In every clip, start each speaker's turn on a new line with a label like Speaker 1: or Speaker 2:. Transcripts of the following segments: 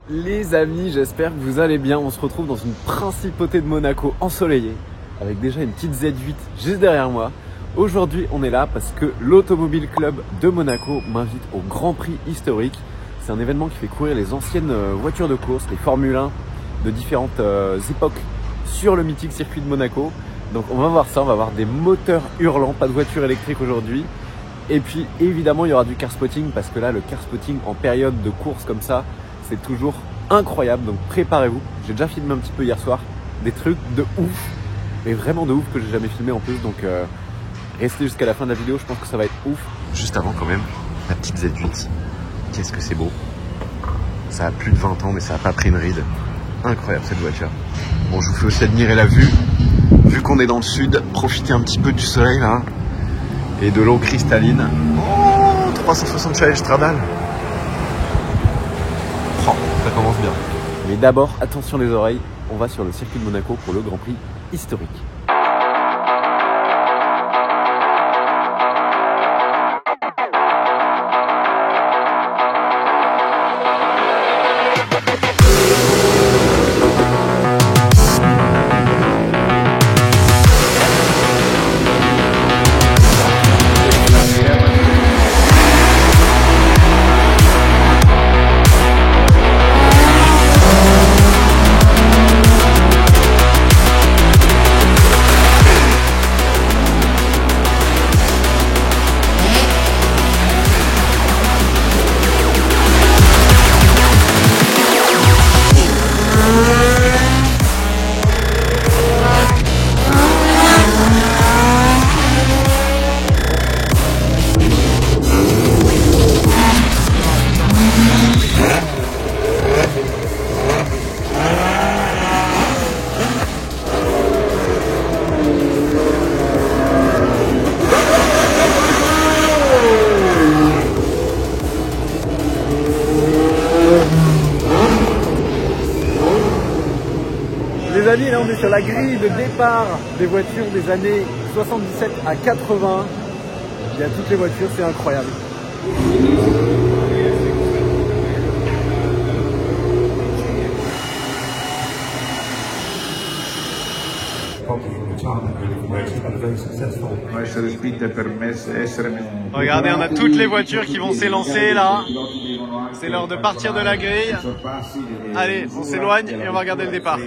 Speaker 1: Les amis, j'espère que vous allez bien. On se retrouve dans une principauté de Monaco ensoleillée avec déjà une petite Z8 juste derrière moi. Aujourd'hui, on est là parce que l'Automobile Club de Monaco m'invite au Grand Prix historique. C'est un événement qui fait courir les anciennes voitures de course, les Formule 1 de différentes époques sur le mythique circuit de Monaco. Donc on va voir ça, on va voir des moteurs hurlants, pas de voiture électrique aujourd'hui. Et puis évidemment, il y aura du car spotting parce que là, le car spotting en période de course comme ça, c'est toujours incroyable, donc préparez-vous. J'ai déjà filmé un petit peu hier soir, des trucs de ouf, mais vraiment de ouf que j'ai jamais filmé en plus, donc restez jusqu'à la fin de la vidéo, je pense que ça va être ouf. Juste avant quand même, la petite Z8, qu'est-ce que c'est beau. Ça a plus de 20 ans mais ça a pas pris une ride. Incroyable cette voiture. Bon, je vous fais aussi admirer la vue. Vu qu'on est dans le sud, profitez un petit peu du soleil là et de l'eau cristalline. Oh, 360 Challenge Stradale. Oh, ça commence bien. Mais d'abord, attention les oreilles, on va sur le circuit de Monaco pour le Grand Prix historique. Les amis, là on est sur la grille de départ des voitures des années 77 à 80. Il y a toutes les voitures, c'est incroyable.
Speaker 2: Regardez, on a toutes les voitures qui vont s'élancer là. C'est l'heure de partir de la grille. Allez, on s'éloigne et on va regarder le départ.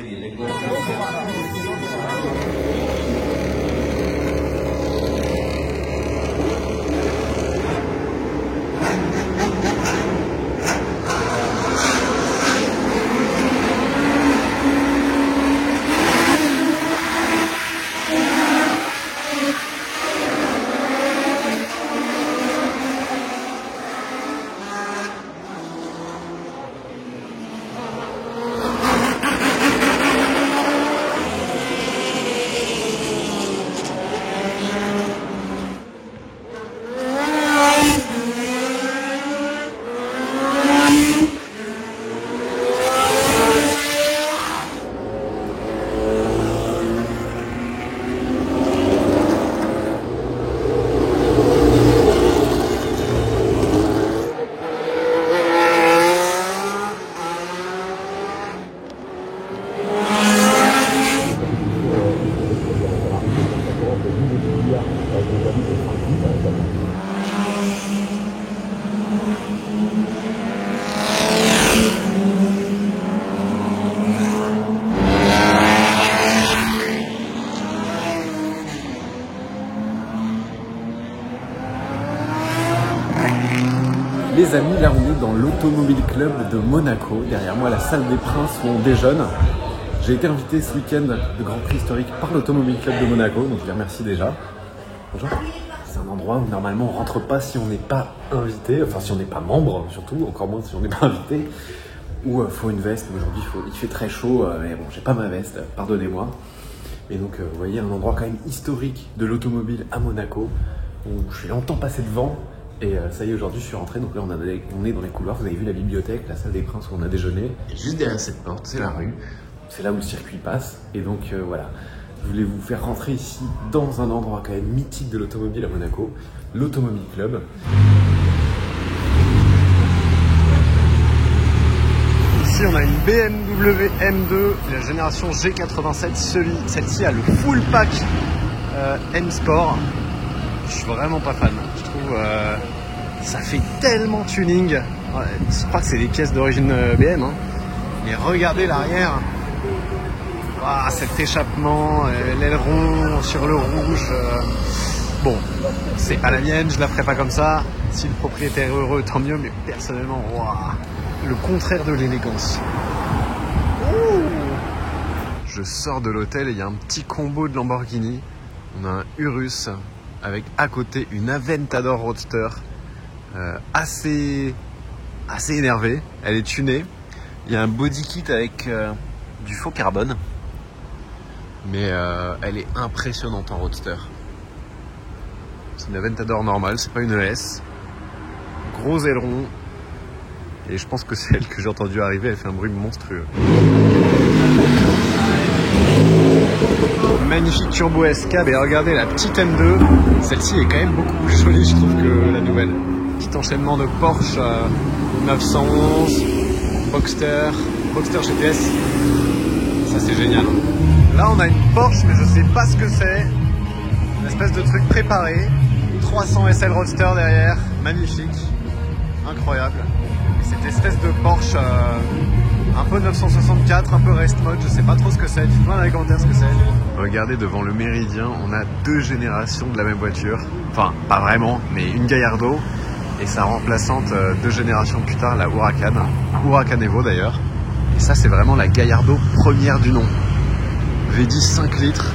Speaker 1: Les amis, là on est dans l'Automobile Club de Monaco. Derrière moi, la salle des Princes où on déjeune. J'ai été invité ce week-end de Grand Prix historique par l'Automobile Club de Monaco, donc je les remercie déjà. Bonjour. C'est un endroit où normalement on rentre pas si on n'est pas invité, enfin si on n'est pas membre surtout, encore moins si on n'est pas invité. Ou faut une veste, aujourd'hui il fait très chaud, mais bon j'ai pas ma veste, pardonnez-moi. Et donc vous voyez un endroit quand même historique de l'automobile à Monaco, où je suis longtemps passé devant. Et ça y est, aujourd'hui je suis rentré, donc là on est dans les couloirs, vous avez vu la bibliothèque, la salle des Princes où on a déjeuné. Et juste derrière cette porte, c'est la rue, c'est là où le circuit passe, et donc voilà. Je voulais vous faire rentrer ici dans un endroit quand même mythique de l'automobile à Monaco, l'Automobile Club. Ici
Speaker 2: Ici, on a une BMW M2, la génération G87. Celle-ci a le full pack M Sport. Je suis vraiment pas fan. Je trouve ça fait tellement tuning. Je crois que c'est des pièces d'origine BM. Hein. Mais regardez l'arrière. Ah, cet échappement, l'aileron sur le rouge. Bon, c'est pas la mienne, je la ferai pas comme ça. Si le propriétaire est heureux, tant mieux. Mais personnellement, waouh, le contraire de l'élégance. Je sors de l'hôtel et il y a un petit combo de Lamborghini. On a un Urus avec à côté une Aventador Roadster assez énervée. Elle est tunée. Il y a un body kit avec du faux carbone. Mais elle est impressionnante en Roadster. C'est une Aventador normale, c'est pas une ES. Gros aileron. Et je pense que c'est elle que j'ai entendue arriver, elle fait un bruit monstrueux. Magnifique turbo S-Cab et regardez la petite M2. Celle-ci est quand même beaucoup plus jolie je trouve que la nouvelle. Petit enchaînement de Porsche 911, Boxster GTS. Ça c'est génial. Là on a une Porsche mais je sais pas ce que c'est. Une espèce de truc préparé. 300 SL Roadster derrière. Magnifique. Incroyable. Et cette espèce de Porsche un peu 964, un peu rest mode, je sais pas trop ce que c'est. Dites-moi dans les commentaires ce que c'est. Regardez devant le Méridien, on a deux générations de la même voiture. Enfin, pas vraiment, mais une Gallardo et sa remplaçante 2 générations plus tard, la Huracan Evo d'ailleurs. Et ça, c'est vraiment la Gallardo première du nom. V10 5 litres.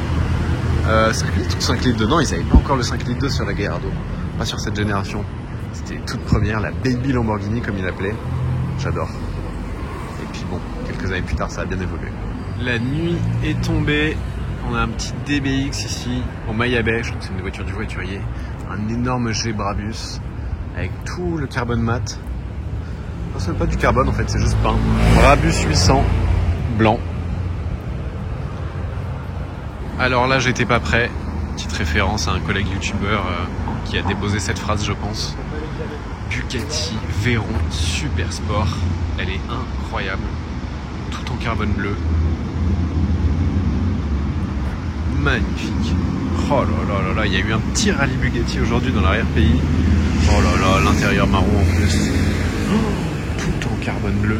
Speaker 2: 5 litres ou 5 litres dedans, ils n'avaient pas encore le 5 litres 2 sur la Gallardo. Pas sur cette génération. C'était toute première, la Baby Lamborghini comme il l'appelait. J'adore. Et puis bon, quelques années plus tard, ça a bien évolué. La nuit est tombée. On a un petit DBX ici, au Mayabay. Je crois que c'est une voiture du voiturier. Un énorme G Brabus avec tout le carbone mat. Non, c'est pas du carbone en fait, c'est juste peint. Brabus 800, blanc. Alors là, j'étais pas prêt. Petite référence à un collègue youtubeur qui a déposé cette phrase, je pense. Bugatti Veyron Super Sport. Elle est incroyable. Tout en carbone bleu. Magnifique. Oh là là là là, il y a eu un petit rallye Bugatti aujourd'hui dans l'arrière-pays. Oh là là, l'intérieur marron en plus. Oh, tout en carbone bleu.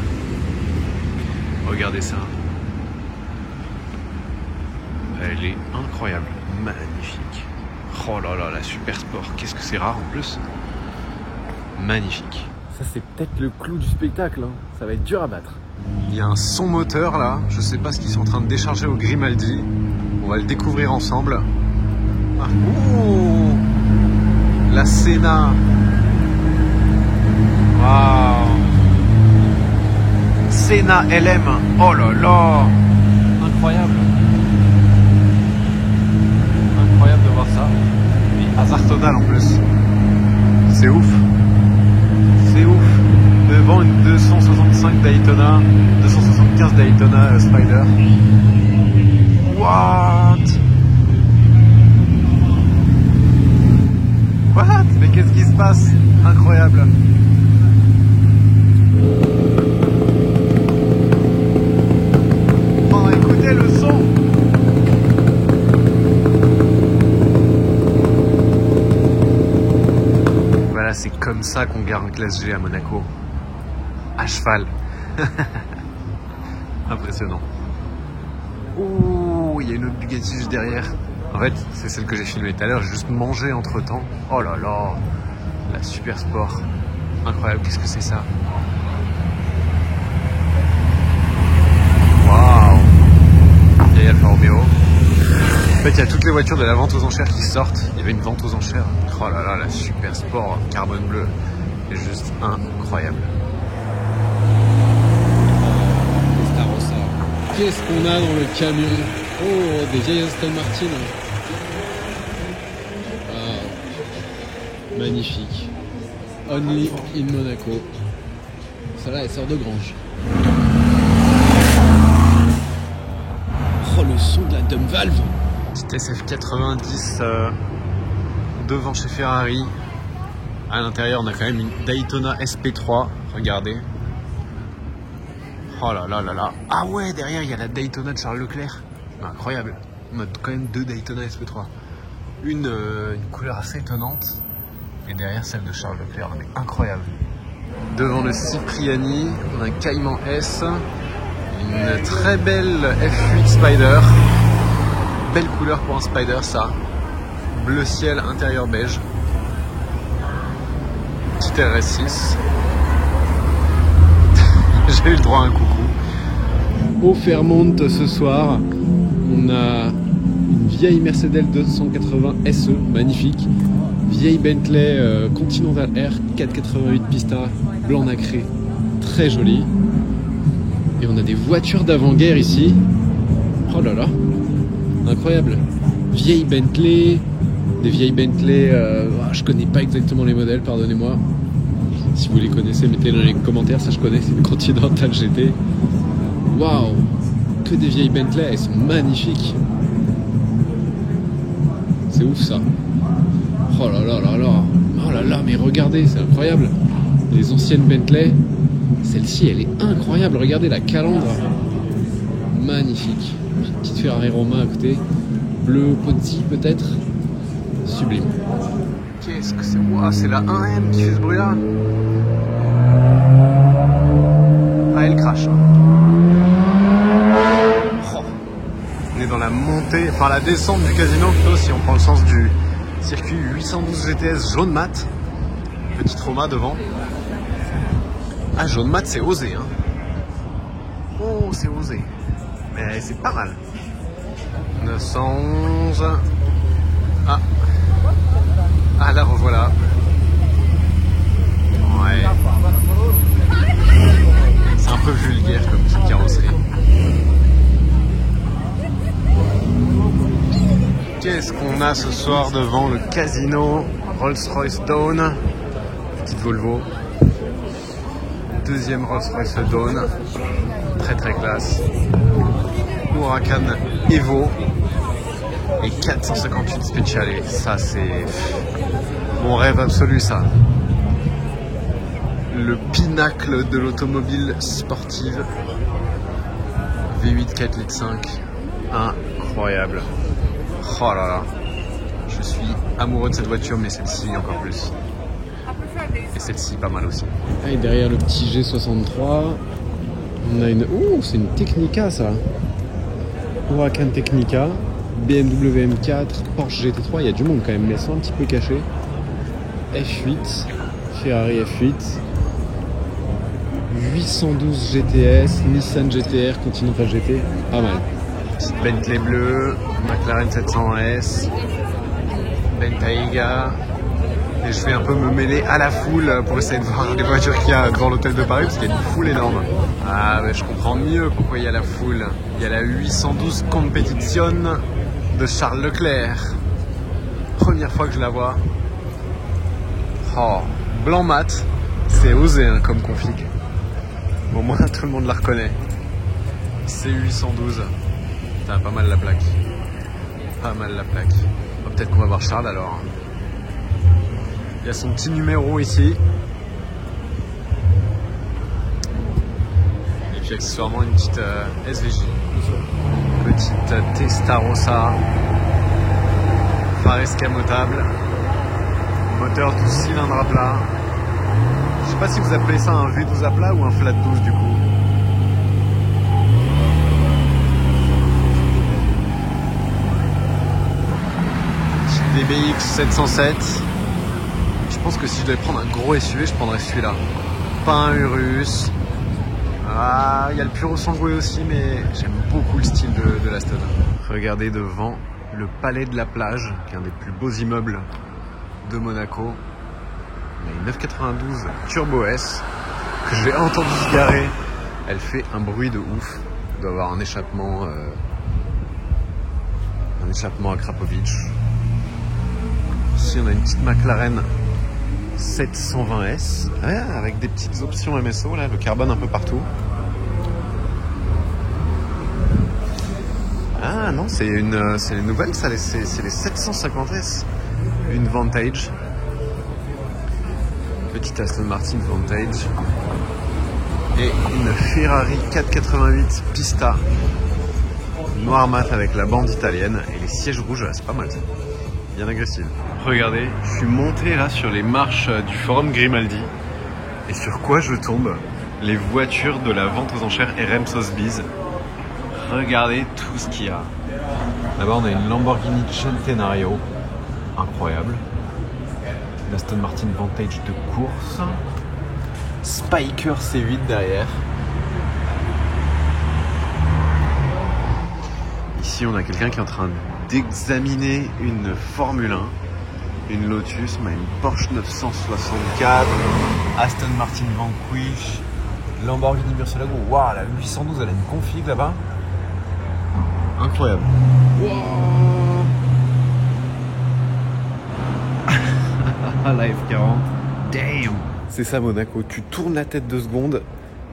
Speaker 2: Regardez ça. Elle est incroyable, magnifique. Oh là là, la Super Sport, qu'est-ce que c'est rare en plus. Magnifique.
Speaker 1: Ça c'est peut-être le clou du spectacle, hein. Ça va être dur à battre.
Speaker 2: Il y a un son moteur là, je sais pas ce qu'ils sont en train de décharger au Grimaldi. On va le découvrir ensemble. Ah, oh, la Senna. Waouh. Senna LM. Oh là là. Incroyable. Incroyable de voir ça. Et hasard total en plus. C'est ouf. C'est ouf. Devant une 265 Daytona, 275 Daytona Spider. What? Mais qu'est-ce qui se passe? Incroyable. Oh, écoutez le son. Voilà, c'est comme ça qu'on gare un classe G à Monaco. À cheval. Impressionnant. Oh, il y a une autre Bugatti juste derrière. En fait, c'est celle que j'ai filmée tout à l'heure. J'ai juste mangé entre temps. Oh là là, la Super Sport. Incroyable, qu'est-ce que c'est ça? Waouh. Il y a Alfa Romeo. En fait, il y a toutes les voitures de la vente aux enchères qui sortent. Il y avait une vente aux enchères. Oh là là, la Super Sport carbone bleu. C'est juste incroyable.
Speaker 1: Qu'est-ce qu'on a dans le camion? Oh, des vieilles Aston Martin. Ah, magnifique. Only in Monaco. Celle-là, elle sort de Grange. Oh, le son de la dump valve.
Speaker 2: Petite SF90 devant chez Ferrari. À l'intérieur, on a quand même une Daytona SP3. Regardez. Oh là là là là. Ah ouais, derrière il y a la Daytona de Charles Leclerc. Incroyable. On a quand même 2 Daytona SP3. Une couleur assez étonnante. Et derrière celle de Charles Leclerc. Mais incroyable. Devant le Cipriani, on a un Cayman S. Une très belle F8 Spider. Belle couleur pour un Spider, ça. Bleu ciel, intérieur beige. Petite RS6. J'ai eu le droit à un coucou. Au Fairmont ce soir, on a une vieille Mercedes 280 SE, magnifique. Vieille Bentley Continental R 488 Pista, blanc nacré, très joli. Et on a des voitures d'avant-guerre ici. Oh là là, incroyable. Vieille Bentley, des vieilles Bentley, je connais pas exactement les modèles, pardonnez-moi. Si vous les connaissez, mettez-les dans les commentaires, ça je connais, c'est une Continental GT. Waouh, que des vieilles Bentley, elles sont magnifiques. C'est ouf ça. Oh là là là là. Oh là là, mais regardez, c'est incroyable. Les anciennes Bentley, celle-ci elle est incroyable. Regardez la calandre. Magnifique. Petite Ferrari Romain à côté. Bleu Pozzi peut-être. Sublime. Qu'est-ce que c'est? Wow, c'est la 1M qui fait ce bruit là. Ah, elle crache. Oh. On est dans la montée, enfin la descente du casino plutôt si on prend le sens du circuit 812 GTS jaune mat. Petite Roma devant. Ah, jaune mat c'est osé hein. Oh, c'est osé. Mais c'est pas mal. 911. Ah. Ah, la revoilà. Ouais. C'est un peu vulgaire comme petite carrosserie. Qu'est-ce qu'on a ce soir devant le casino? Rolls-Royce Dawn. Petite Volvo. Deuxième Rolls-Royce Dawn. Très très classe. Huracan Evo. Et 458 Speciale. Ça c'est mon rêve absolu ça. Le pinacle de l'automobile sportive. V8 4 litres 5. Incroyable. Oh là là. Je suis amoureux de cette voiture, mais celle-ci encore plus. Et celle-ci pas mal aussi. Et derrière le petit G63, on a une... Oh, c'est une Technica ça. Huracan Technica. BMW M4, Porsche GT3, il y a du monde quand même, mais elles sont un petit peu cachées. F8, Ferrari F8, 812 GTS, Nissan GTR, Continental GT, pas mal. Petite Bentley bleue, McLaren 700S, Bentayga. Et je vais un peu me mêler à la foule pour essayer de voir les voitures qu'il y a devant l'hôtel de Paris, parce qu'il y a une foule énorme. Ah, mais je comprends mieux pourquoi il y a la foule. Il y a la 812 Competition de Charles Leclerc. Première fois que je la vois. Oh, blanc mat, c'est osé hein, comme config. Au moins tout le monde la reconnaît. C812. T'as pas mal la plaque. Pas mal la plaque. Oh, peut-être qu'on va voir Charles alors. Il y a son petit numéro ici. Et puis accessoirement une petite SVJ. Petite Testarossa. Phare escamotable. Moteur 12 cylindres à plat. Je sais pas si vous appelez ça un V12 à plat ou un flat 12 du coup. DBX 707. Je pense que si je devais prendre un gros SUV, je prendrais celui-là. Pas un Urus. Ah, il y a le Puro Sangue aussi, mais j'aime beaucoup le style de la Stone. Regardez devant le Palais de la Plage, qui est un des plus beaux immeubles de Monaco. On a une 992 Turbo S que j'ai entendu se garer. Elle fait un bruit de ouf. Elle doit avoir un échappement à Krapovic. Ici on a une petite McLaren 720S avec des petites options MSO, là, le carbone un peu partout. Ah non, c'est les nouvelles, ça, c'est les 750S. Une Vantage. Petite Aston Martin Vantage. Et une Ferrari 488 Pista noir mat avec la bande italienne et les sièges rouges, c'est pas mal ça. Bien agressif. Regardez, je suis monté là sur les marches du forum Grimaldi et sur quoi je tombe? Les voitures de la vente aux enchères RM Sotheby's. Regardez tout ce qu'il y a. Là-bas on a une Lamborghini Centenario, incroyable. Une Aston Martin Vantage de course. Spiker C8 derrière. Ici on a quelqu'un qui est en train d'examiner une Formule 1. Une Lotus, on a une Porsche 964, Aston Martin Vanquish, Lamborghini Murcielago. Waouh, la 812 elle a une config là-bas. Incroyable. Wow. La F40. Damn. C'est ça Monaco, tu tournes la tête 2 secondes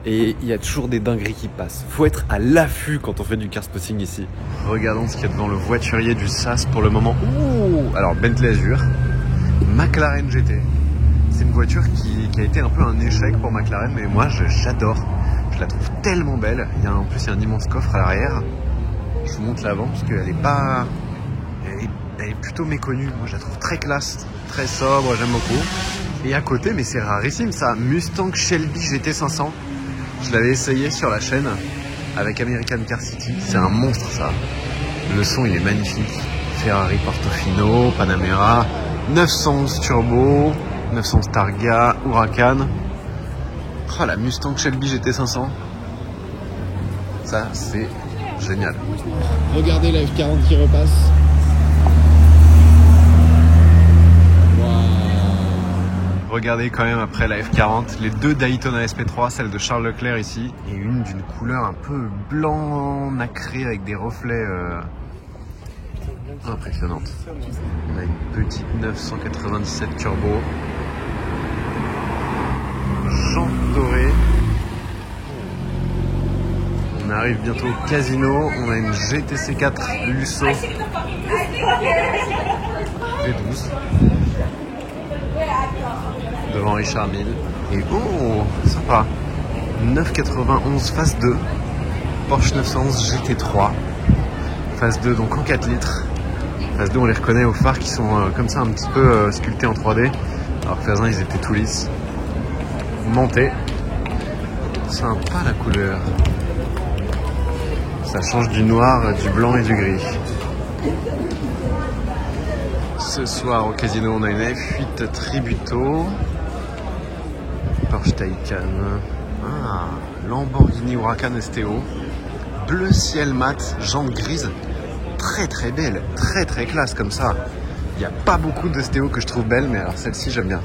Speaker 2: et il y a toujours des dingueries qui passent. Faut être à l'affût quand on fait du car spotting ici. Regardons ce qu'il y a devant le voiturier du SAS pour le moment. Ouh. Alors Bentley Azure, McLaren GT. C'est une voiture qui a été un peu un échec pour McLaren, mais moi j'adore. Je la trouve tellement belle. En plus il y a un immense coffre à l'arrière. Je vous montre l'avant parce qu'elle est pas... Elle est plutôt méconnue. Moi je la trouve très classe, très sobre, j'aime beaucoup. Et à côté, mais c'est rarissime ça, Mustang Shelby GT500. Je l'avais essayé sur la chaîne avec American Car City. C'est un monstre ça. Le son il est magnifique. Ferrari Portofino, Panamera, 911 Turbo, 911 Targa, Huracan. Oh la Mustang Shelby GT500. Ça c'est génial.
Speaker 3: Regardez la F40 qui repasse.
Speaker 2: Regardez quand même après la F40, les 2 Daytona SP3, celle de Charles Leclerc ici, et une d'une couleur un peu blanc nacré avec des reflets impressionnantes. On a une petite 997 Turbo, jantes dorées. On arrive bientôt au casino, on a une GTC4 Lusso V12. Devant Richard Mille. Et oh, sympa. 991 phase 2. Porsche 911 GT3. Phase 2, donc en 4 litres. Phase 2, on les reconnaît aux phares qui sont comme ça un petit peu sculptés en 3D. Alors que phase 1, ils étaient tout lisses. Montés. Sympa la couleur. Ça change du noir, du blanc et du gris. Ce soir au casino, on a une F8 Tributo. Porsche Taycan. Ah, Lamborghini Huracan STO. Bleu ciel mat, jantes grises. Très très belle, très très classe comme ça. Il n'y a pas beaucoup de STO que je trouve belle, mais alors celle-ci j'aime bien.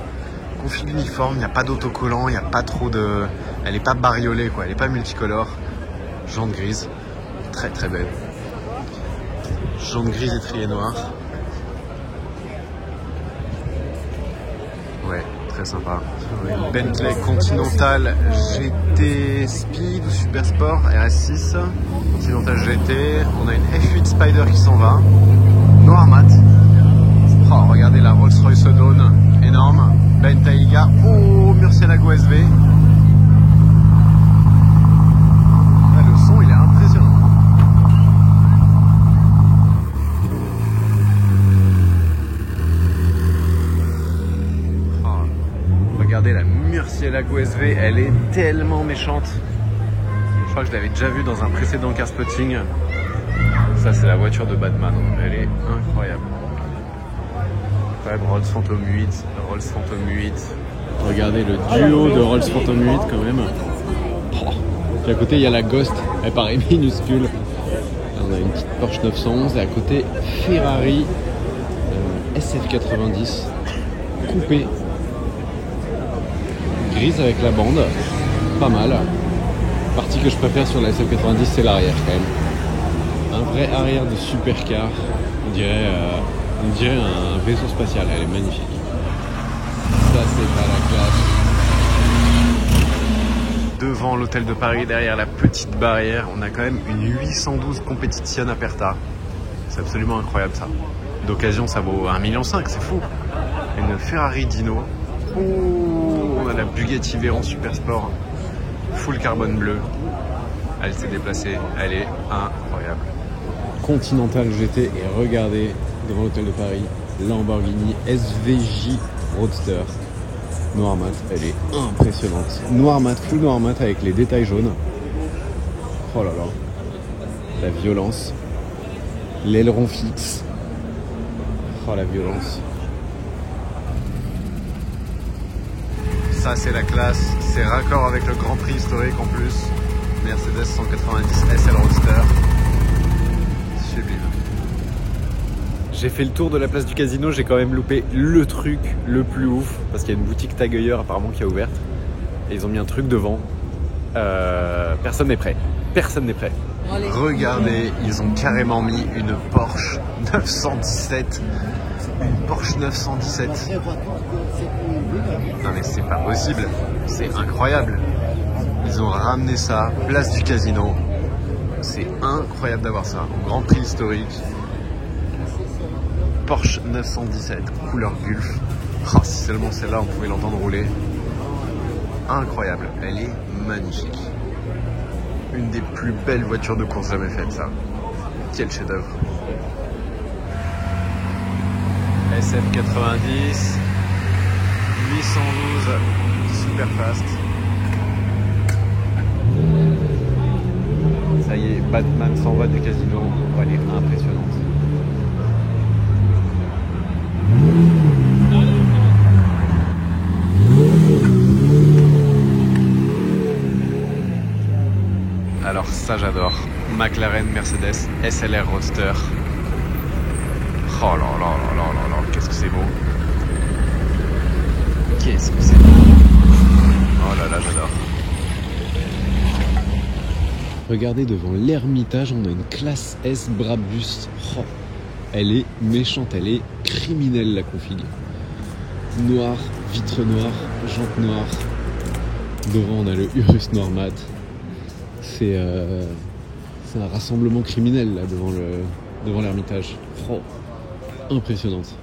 Speaker 2: Config uniforme, il n'y a pas d'autocollant, il n'y a pas trop de... Elle n'est pas bariolée quoi, elle n'est pas multicolore. Jantes grises, très très belle. Jantes grises étriées noires. Ouais, très sympa. Une Bentley Continental GT Speed ou Super Sport RS6. Continental GT. On a une F8 Spider qui s'en va. Noir mat. Oh, regardez la Rolls-Royce Dawn. Énorme. Bentayga. Oh, Murcielago SV. Ah, le son, il est impressionnant. Regardez la Murcielago SV, elle est tellement méchante. Je crois que je l'avais déjà vue dans un précédent car spotting. Ça c'est la voiture de Batman, elle est incroyable. Rolls Phantom 8, Rolls Phantom 8. Regardez le duo de Rolls Phantom 8 quand même. Oh. Puis à côté il y a la Ghost, elle paraît minuscule. Là, on a une petite Porsche 911 et à côté Ferrari SF90 coupé. Grise avec la bande, pas mal. La partie que je préfère sur la SF90 c'est l'arrière quand même. Un vrai arrière de supercar, on dirait un vaisseau spatial, elle est magnifique. Ça c'est pas la classe. Devant l'hôtel de Paris, derrière la petite barrière, on a quand même une 812 Competizione Aperta. C'est absolument incroyable ça. D'occasion ça vaut 1,5 million, c'est fou. Une Ferrari Dino. Oh, on a la Bugatti Veyron Super Sport. full carbone bleu. Elle s'est déplacée, elle est incroyable.
Speaker 1: Continental GT et regardez devant l'hôtel de Paris, Lamborghini SVJ Roadster noir mat, elle est impressionnante. Noir mat, full noir mat avec les détails jaunes. Oh là là, la violence, l'aileron fixe. Oh la violence.
Speaker 2: Ça c'est la classe, c'est raccord avec le Grand Prix historique en plus. Mercedes 190 SL Roadster. Sublime.
Speaker 1: J'ai fait le tour de la place du casino, j'ai quand même loupé le truc le plus ouf parce qu'il y a une boutique Tag Heuer apparemment qui a ouverte et ils ont mis un truc devant. Personne n'est prêt. Personne n'est prêt.
Speaker 2: Regardez, ils ont carrément mis une Porsche 917. Une Porsche 917. Non mais c'est pas possible, c'est incroyable. Ils ont ramené ça, place du casino. C'est incroyable d'avoir ça, au Grand Prix historique. Porsche 917, couleur Gulf. Oh, si seulement celle-là, on pouvait l'entendre rouler. Incroyable, elle est magnifique. Une des plus belles voitures de course jamais faites, ça. Quel chef-d'œuvre. SF90, 812, super fast.
Speaker 1: Ça y est, Batman s'en va du casino. Oh, elle est impressionnante.
Speaker 2: Alors ça j'adore. McLaren Mercedes SLR Roadster. Oh là là là là là là, qu'est-ce que c'est beau. Qu'est-ce que c'est beau. Oh là là, j'adore.
Speaker 1: Regardez devant l'Ermitage, on a une classe S Brabus. Oh, elle est méchante, elle est criminelle la config. Noir, vitre noire, jante noire. Devant on a le Urus noir mat. C'est un rassemblement criminel là devant l'Ermitage. Oh, impressionnante.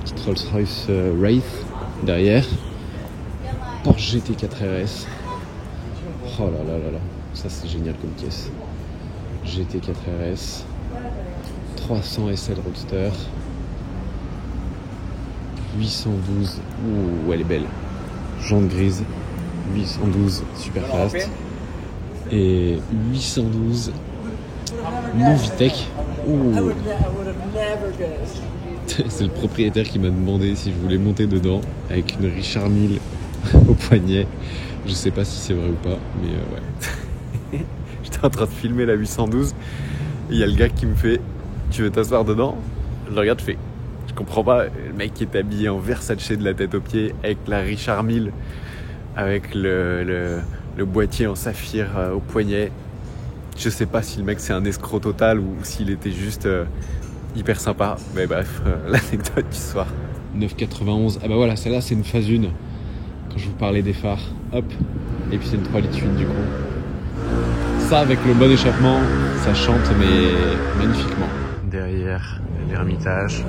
Speaker 1: Petite Rolls-Royce Wraith derrière. Porsche GT4 RS. Oh là là là là, ça c'est génial comme pièce. GT4 RS, 300 SL Roadster, 812, ouh elle est belle, jante grise, 812 super fast et 812 non Vitech. Ouh. C'est le propriétaire qui m'a demandé si je voulais monter dedans avec une Richard Mille au poignet. Je sais pas si c'est vrai ou pas, mais ouais. J'étais en train de filmer la 812 et il y a le gars qui me fait « Tu veux t'asseoir dedans ?» Je le regarde, je fais « Je comprends pas, le mec qui est habillé en Versace de la tête aux pieds avec la Richard Mille, avec le boîtier en saphir au poignet. Je sais pas si le mec c'est un escroc total ou s'il était juste hyper sympa. Mais bref, l'anecdote du soir. 991, ah bah voilà, celle-là c'est une phase 1. Quand je vous parlais des phares, hop, et puis c'est une 3 litres 8 du coup. Ça avec le bon échappement, ça chante mais magnifiquement.
Speaker 2: Derrière l'Ermitage,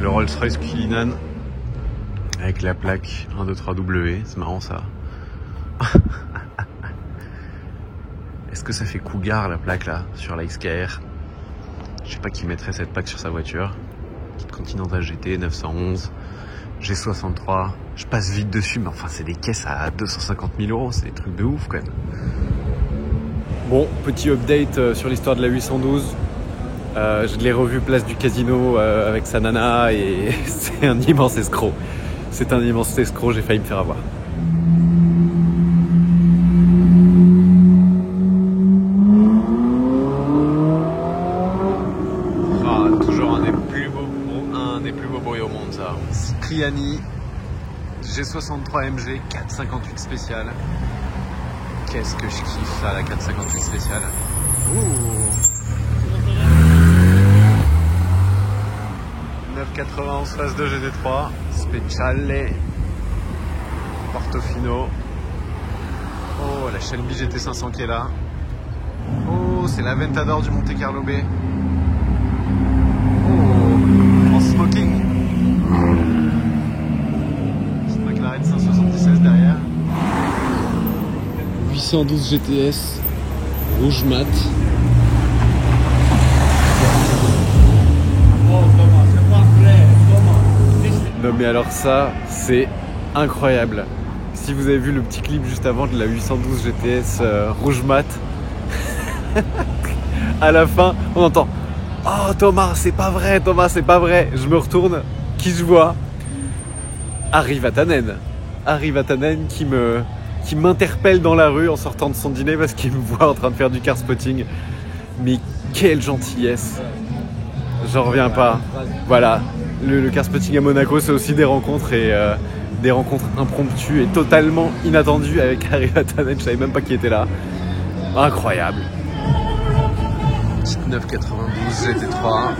Speaker 2: le Rolls-Royce Cullinan avec la plaque 123W, c'est marrant ça. Est-ce que ça fait Cougar la plaque là sur la XKR? Je sais pas qui mettrait cette plaque sur sa voiture. Petite Continental GT 911, G63. Je passe vite dessus, mais enfin c'est des caisses à 250 000 €, c'est des trucs de ouf quand même.
Speaker 1: Bon, petit update sur l'histoire de la 812. Je l'ai revu place du casino avec sa nana et c'est un immense escroc. C'est un immense escroc, j'ai failli me faire avoir.
Speaker 2: Ah, toujours un des plus beaux bruits au monde ça. Cipriani G63 MG 458 spéciale. Qu'est-ce que je kiffe ça, la 458 spéciale. Ouh. 991 phase 2 GT3 Speciale Portofino. Oh, la Shelby GT500 qui est là. Oh, c'est la Ventador du Monte Carlo B. Oh, en smoking. Petite McLaren 576 derrière.
Speaker 3: 812 GTS rouge mat.
Speaker 1: Non mais alors ça, c'est incroyable. Si vous avez vu le petit clip juste avant de la 812 GTS rouge mat, à la fin, on entend « Oh Thomas, c'est pas vrai, Thomas, c'est pas vrai !» Je me retourne, qui je vois? Harry Vatanen. Harry Vatanen qui m'interpelle dans la rue en sortant de son dîner parce qu'il me voit en train de faire du car spotting. Mais quelle gentillesse! J'en reviens pas. Voilà, le car spotting à Monaco, c'est aussi des rencontres et des rencontres impromptues et totalement inattendues avec Harry Vatanen. Je savais même pas qui était là. Incroyable.
Speaker 2: Petite 992 GT3.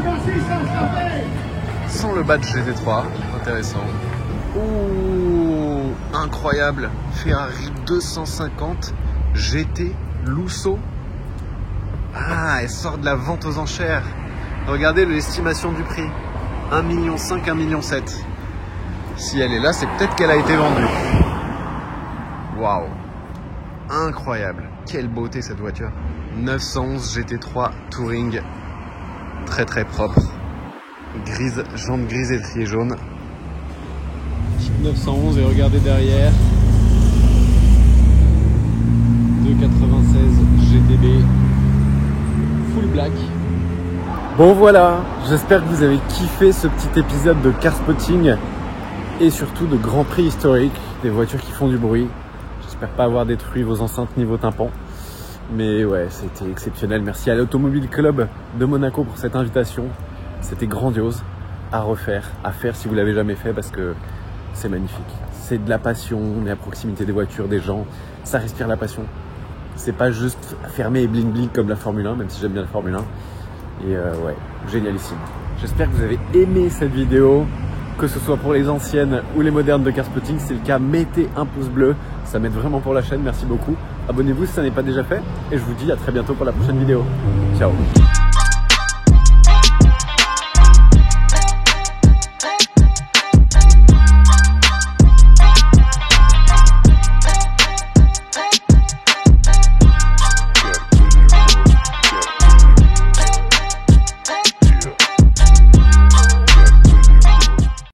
Speaker 2: Sans le badge GT3. Intéressant. Ouh, incroyable. Ferrari 250 GT Lusso. Ah, elle sort de la vente aux enchères. Regardez l'estimation du prix. 1,5 million, 1,7 million. Si elle est là, c'est peut-être qu'elle a été vendue. Waouh. Incroyable. Quelle beauté cette voiture. 911 GT3 Touring. Très très propre. Grise, jante grise étrier jaune.
Speaker 3: 911 et regardez derrière. 296 GTB. Full black.
Speaker 1: Bon voilà, j'espère que vous avez kiffé ce petit épisode de car spotting et surtout de Grand Prix historique, des voitures qui font du bruit. J'espère pas avoir détruit vos enceintes ni vos tympans. Mais ouais, c'était exceptionnel. Merci à l'Automobile Club de Monaco pour cette invitation. C'était grandiose à refaire, à faire si vous l'avez jamais fait parce que c'est magnifique. C'est de la passion, on est à proximité des voitures, des gens. Ça respire la passion. C'est pas juste fermé et bling bling comme la Formule 1, même si j'aime bien la Formule 1. Et ouais, génialissime. J'espère que vous avez aimé cette vidéo, que ce soit pour les anciennes ou les modernes de car spotting. Si c'est le cas, mettez un pouce bleu, ça m'aide vraiment pour la chaîne, merci beaucoup. Abonnez-vous si ça n'est pas déjà fait et je vous dis à très bientôt pour la prochaine vidéo. Ciao.